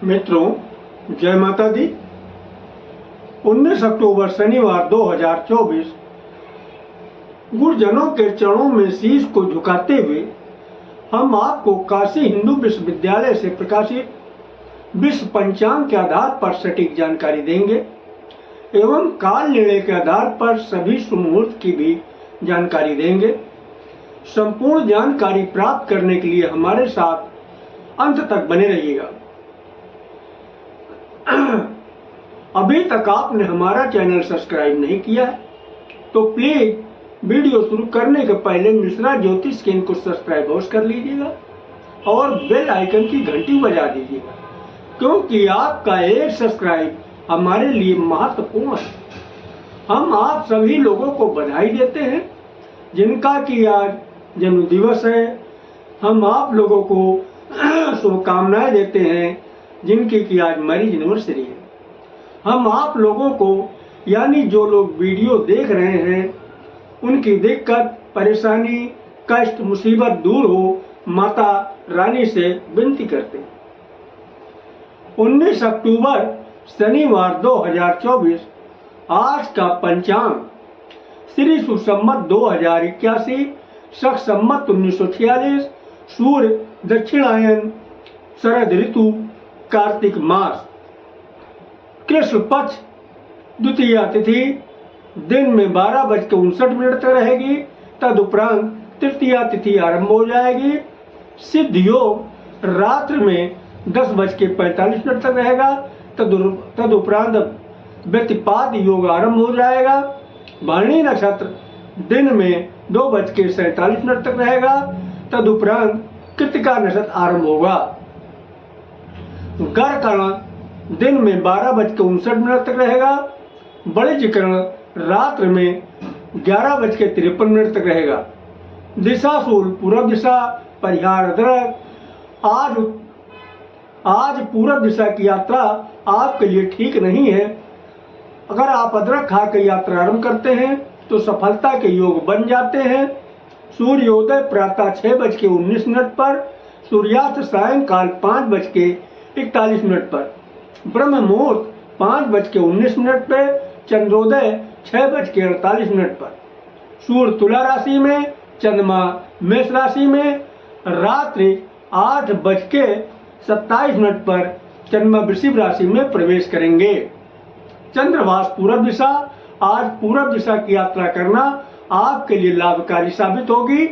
मित्रों, जय माता दी। 19 अक्टूबर शनिवार 2024 गुरुजनों के चरणों में शीश को झुकाते हुए हम आपको काशी हिंदू विश्वविद्यालय से प्रकाशित विश्व पंचांग के आधार पर सटीक जानकारी देंगे एवं काल निर्णय के आधार पर सभी शुभ मुहूर्त की भी जानकारी देंगे। संपूर्ण जानकारी प्राप्त करने के लिए हमारे साथ अंत तक बने रहिएगा। अभी तक आपने हमारा चैनल सब्सक्राइब नहीं किया है तो प्लीज वीडियो शुरू करने के पहले मिश्रा ज्योतिष के को सब्सक्राइब अवश्य कर लीजिएगा और बेल आइकन की घंटी बजा दीजिएगा, क्योंकि आपका एक सब्सक्राइब हमारे लिए महत्वपूर्ण है। हम आप सभी लोगों को बधाई देते हैं जिनका कि आज जन्म दिवस है। हम आप लोगों को शुभकामनाएं देते हैं जिनकी कि आज मैरिज एनिवर्सरी है। हम आप लोगों को यानी जो लोग वीडियो देख रहे हैं उनकी दिक्कत परेशानी कष्ट मुसीबत दूर हो माता रानी से विनती करते हैं। 19 अक्टूबर शनिवार 2024 आज का पंचांग श्री सुसंमत 2081 शक संमत 1946 सूर्य दक्षिणायन शरद ऋतु कार्तिक मास कृष्ण पक्ष द्वितीया तिथि दिन में 12:59 तक रहेगी। तदुपरांत तृतीया तिथि आरंभ हो जाएगी। सिद्ध योग रात्रि में 10:45 तक रहेगा। तदुपरांत व्यतिपात योग आरंभ हो जाएगा। भरणी नक्षत्र दिन में 2:47 तक रहेगा। तदुपरांत कृतिका नक्षत्र आरंभ होगा। गर्करण दिन में 12:59 तक रहेगा। बलिजकरण रात्रि में 11:53 तक रहेगा। दिशाशूल पूर्व दिशा परिहार अदरक। आज पूर्व दिशा की यात्रा आपके लिए ठीक नहीं है। अगर आप अदरक खाकर यात्रा आरंभ करते हैं तो सफलता के योग बन जाते हैं। सूर्योदय प्रातः 6:19 पर, सूर्यास्त सायंकाल 5:41 पर, ब्रह्म मुहूर्त 5:19 पे, चंद्रोदय 6:48 पर। सूर्य तुला राशि में, चंद्रमा मेष राशि में, रात्रि 8:27 पर चंद्रमा वृषभ राशि में प्रवेश करेंगे। चंद्रवास पूर्व दिशा। आज पूर्व दिशा की यात्रा करना आपके लिए लाभकारी साबित होगी।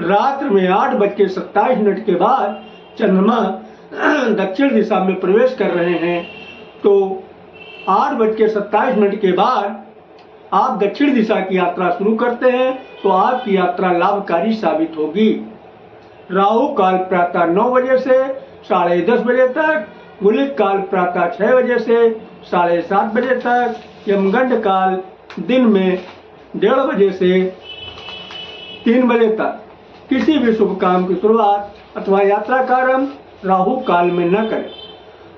रात्रि में 8:27 के बाद चंद्रमा दक्षिण दिशा में प्रवेश कर रहे हैं, तो 8:27 के बाद आप दक्षिण दिशा की यात्रा शुरू करते हैं तो आपकी यात्रा लाभकारी साबित होगी। राहु काल प्रातः 9 बजे से 10:30 बजे तक, गुलिक काल प्रातः 6 बजे से 7:30 बजे तक, यमगंड काल दिन में 1:30 बजे से 3 बजे तक। किसी भी शुभ काम की शुरुआत अथवा यात्रा का आरंभ राहु काल में न करें।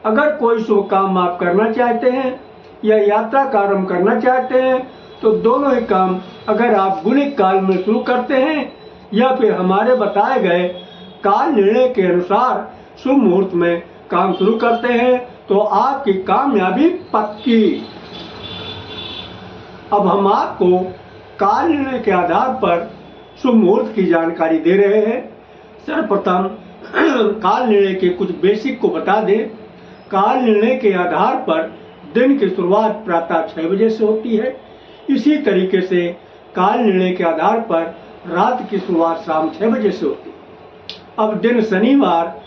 अगर कोई शुभ काम आप करना चाहते हैं या यात्रा का आरंभ करना चाहते हैं तो दोनों ही काम अगर आप गुलिक काल में शुरू करते हैं या फिर हमारे बताए गए काल निर्णय के अनुसार शुभ मुहूर्त में काम शुरू करते हैं तो आपकी कामयाबी पक्की। अब हम आपको काल निर्णय के आधार पर शुभ मुहूर्त की जानकारी दे रहे हैं। सर्वप्रथम काल निर्णय के कुछ बेसिक को बता दें। काल निर्णय के आधार पर दिन की शुरुआत प्रातः 6 बजे से होती है। इसी तरीके से काल निर्णय के आधार पर रात की शुरुआत शाम 6 बजे से होती है। अब दिन शनिवार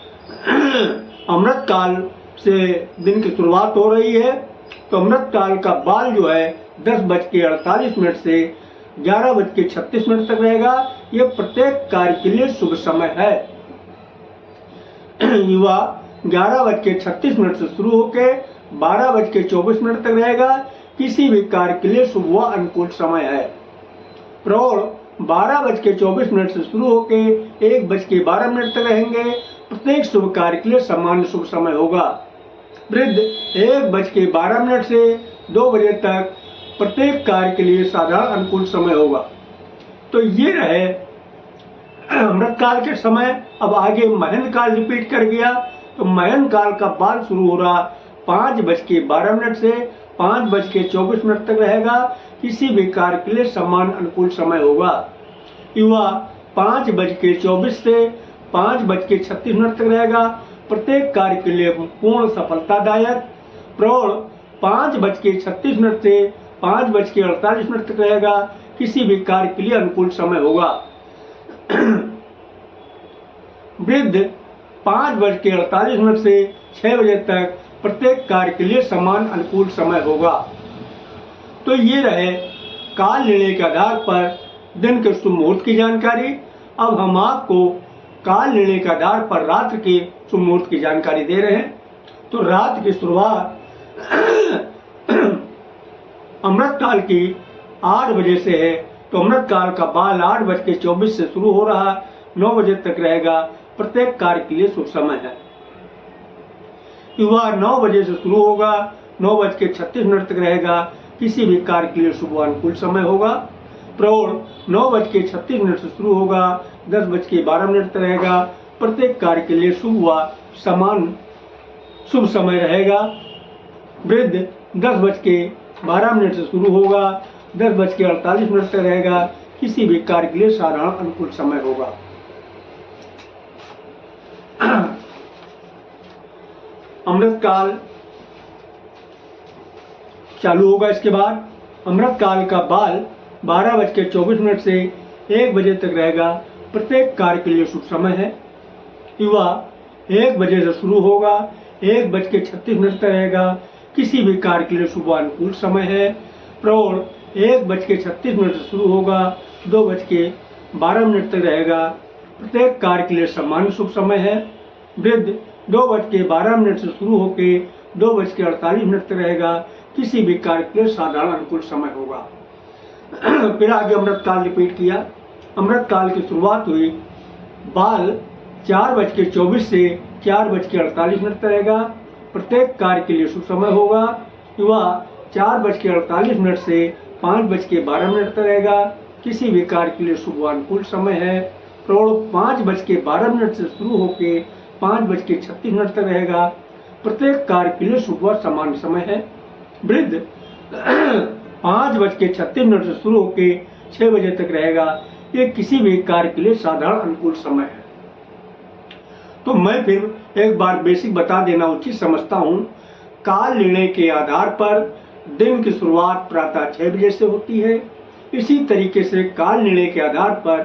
अमृत काल से दिन की शुरुआत हो रही है, तो अमृत काल का बाल जो है 10:48 से 11:36 तक रहेगा। ये प्रत्येक कार्य के लिए शुभ समय है। युवा 11:36 से शुरू होकर 12:24 तक रहेगा। किसी भी कार्य के लिए शुभ व अनुकूल समय है। प्रौढ़ 12:24 से शुरू होकर 1:12 तक रहेंगे। प्रत्येक शुभ कार्य के लिए सामान्य शुभ समय होगा। वृद्ध 1:12 से 2 बजे तक प्रत्येक कार्य के लिए साधारण अनुकूल समय होगा। तो ये रहे अमृत काल के समय। अब आगे महेंद्र काल रिपीट कर गया तो महन काल का बाल शुरू हो रहा 5:12 से 5:24 तक रहेगा। किसी भी कार्य के लिए समान अनुकूल समय होगा। युवा 5:24 से 5:36 तक रहेगा। प्रत्येक कार्य के लिए पूर्ण सफलतादायक। प्रौढ़ 5:36 से 5:48 तक रहेगा। किसी भी कार्य के लिए अनुकूल समय होगा। वृद्ध 5:48 से 6 बजे तक प्रत्येक कार्य के लिए समान अनुकूल समय होगा। तो ये रहे काल निर्णय के आधार पर दिन के शुभ मुहूर्त की जानकारी। अब हम आपको काल निर्णय के आधार पर रात्रि के शुभ मुहूर्त की जानकारी दे रहे हैं। तो रात की शुरुआत अमृत काल की 8 बजे से है। तो अमृत काल का बाल 8:24 से शुरू हो रहा 9 बजे तक रहेगा। प्रत्येक कार्य के लिए शुभ समय है। युवा 9 बजे से शुरू होगा 9:36 तक रहेगा। किसी भी कार्य के लिए शुभ अनुकूल समय होगा। प्रौढ़ 9:36 से शुरू होगा 10:12 तक रहेगा। प्रत्येक कार्य के लिए शुभ व समान शुभ समय रहेगा। वृद्ध 10:12 से शुरू होगा 10:48 तक रहेगा। किसी भी कार्य के लिए साधारण अनुकूल समय होगा। अमृत काल चालू होगा। इसके बाद अमृत काल का बाल 12:24 से 1 बजे तक रहेगा। प्रत्येक कार्य के लिए शुभ समय है। युवा 1 बजे से शुरू होगा 1:36 तक रहेगा। किसी भी कार्य के लिए शुभ अनुकूल समय है। प्रौढ़ 1:36 से शुरू होगा 2:12 तक रहेगा। प्रत्येक कार्य के लिए समान शुभ समय है। वृद्ध 2:12 से शुरू होकर 2:48 तक रहेगा। किसी भी कार्य के लिए साधारण अनुकूल समय होगा। फिर आगे अमृत काल रिपीट किया। अमृत काल की शुरुआत हुई बाल 4:24 से 4:48 तक रहेगा। प्रत्येक कार्य के लिए शुभ समय होगा। युवा 4:48 से 5:12 तक रहेगा। किसी भी कार्य के लिए शुभ अनुकूल समय है। प्रौढ़ 5:12 से शुरू होकर 5:36 तक रहेगा। प्रत्येक कार्य के लिए शुभ व समान समय है। वृद्ध 5:36 से शुरू होकर 6 बजे तक रहेगा। ये किसी भी कार्य के लिए साधारण अनुकूल समय है। तो मैं फिर एक बार बेसिक बता देना उचित समझता हूँ। काल निर्णय के आधार पर दिन की शुरुआत प्रातः 6 बजे से होती है। इसी तरीके से काल निर्णय के आधार पर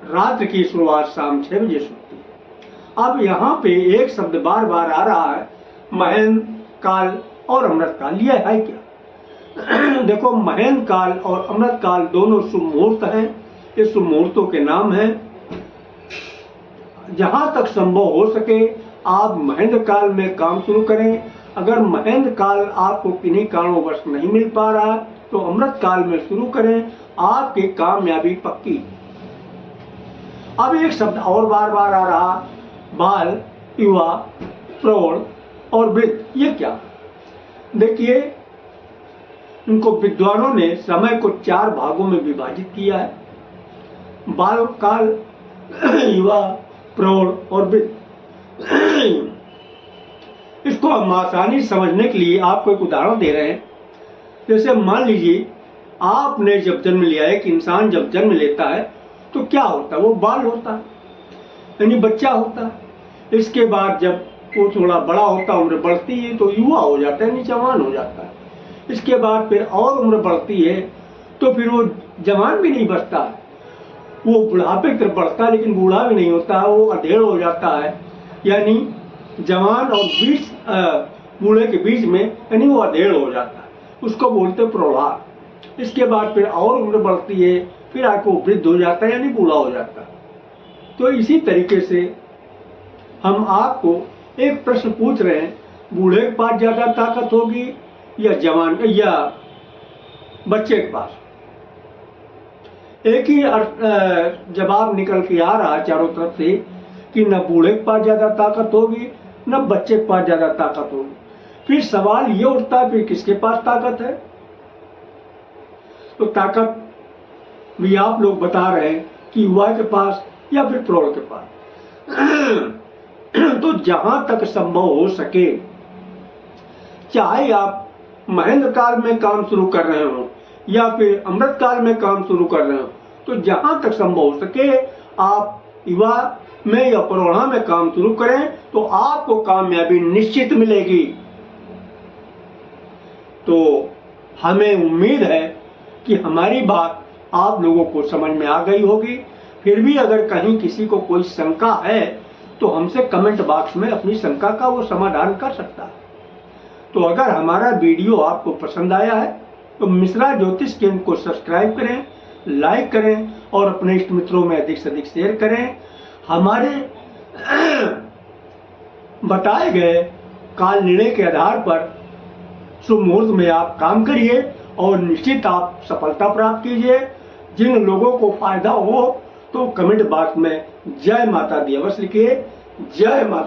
रात्रि की शुरुआत शाम 6 बजे से होती है। अब यहाँ पे एक शब्द बार बार आ रहा है, महन काल और अमृत काल। यह है क्या? देखो, महन काल और अमृत काल दोनों शुभ मुहूर्त हैं। ये शुभ मुहूर्तों के नाम हैं। जहां तक संभव हो सके आप महेंद्र काल में काम शुरू करें। अगर महेंद्र काल आपको किन्हीं कारणवश नहीं मिल पा रहा तो अमृत काल में शुरू करें, आपकी कामयाबी पक्की। अब एक शब्द और बार बार आ रहा, बाल, युवा, प्रौढ़ और वृद्ध। ये क्या? देखिए, इनको विद्वानों ने समय को 4 भागों में विभाजित किया है। बाल काल, युवा, प्रौढ़ और वृद्ध। इसको हम आसानी समझने के लिए आपको एक उदाहरण दे रहे हैं। जैसे मान लीजिए आपने जब जन्म लिया है कि इंसान जब जन्म लेता है तो क्या होता है? वो बाल होता है, यानी बच्चा होता है। इसके बाद जब वो थोड़ा बड़ा होता है, उम्र बढ़ती है तो युवा हो जाता है, यानी जवान हो जाता है। इसके बाद फिर और उम्र बढ़ती है तो फिर वो जवान भी नहीं बचता है, वो बुढ़ापे की तरफ बढ़ता है, लेकिन बूढ़ा भी नहीं होता है, वो अधेड़ हो जाता है। यानी जवान और बीच बूढ़े के बीच में, यानी वो अधेड़ हो जाता है, उसको बोलते प्रौढ़ा। इसके बाद फिर और उम्र बढ़ती है, फिर आके वो वृद्ध हो जाता है, यानी बूढ़ा हो जाता है। तो इसी तरीके से हम आपको एक प्रश्न पूछ रहे हैं, बूढ़े के पास ज्यादा ताकत होगी या जवान या बच्चे के पास? एक ही जवाब निकल के आ रहा है चारों तरफ से कि न बूढ़े के पास ज्यादा ताकत होगी न बच्चे के पास ज्यादा ताकत होगी। फिर सवाल ये उठता है, फिर किसके पास ताकत है? तो ताकत भी आप लोग बता रहे हैं कि युवा के पास या फिर प्रौढ़ के पास। तो जहां तक संभव हो सके, चाहे आप महेंद्र काल में काम शुरू कर रहे हो या फिर अमृत काल में काम शुरू कर रहे हो, तो जहां तक संभव हो सके आप युवा में या परोढ़ा में काम शुरू करें, तो आपको कामयाबी निश्चित मिलेगी। तो हमें उम्मीद है कि हमारी बात आप लोगों को समझ में आ गई होगी। फिर भी अगर कहीं किसी को कोई शंका है तो हमसे कमेंट बॉक्स में अपनी शंका का वो समाधान कर सकता है। तो अगर हमारा वीडियो आपको पसंद आया है तो मिश्रा ज्योतिष केंद्र को सब्सक्राइब करें, लाइक करें और अपने इष्ट मित्रों में अधिक से अधिक शेयर करें। हमारे बताए गए काल निर्णय के आधार पर शुभ मुहूर्त में आप काम करिए और निश्चित आप सफलता प्राप्त कीजिए। जिन लोगों को फायदा हो तो कमेंट बॉक्स में जय माता दी अवश्य लिखिए। जय माता।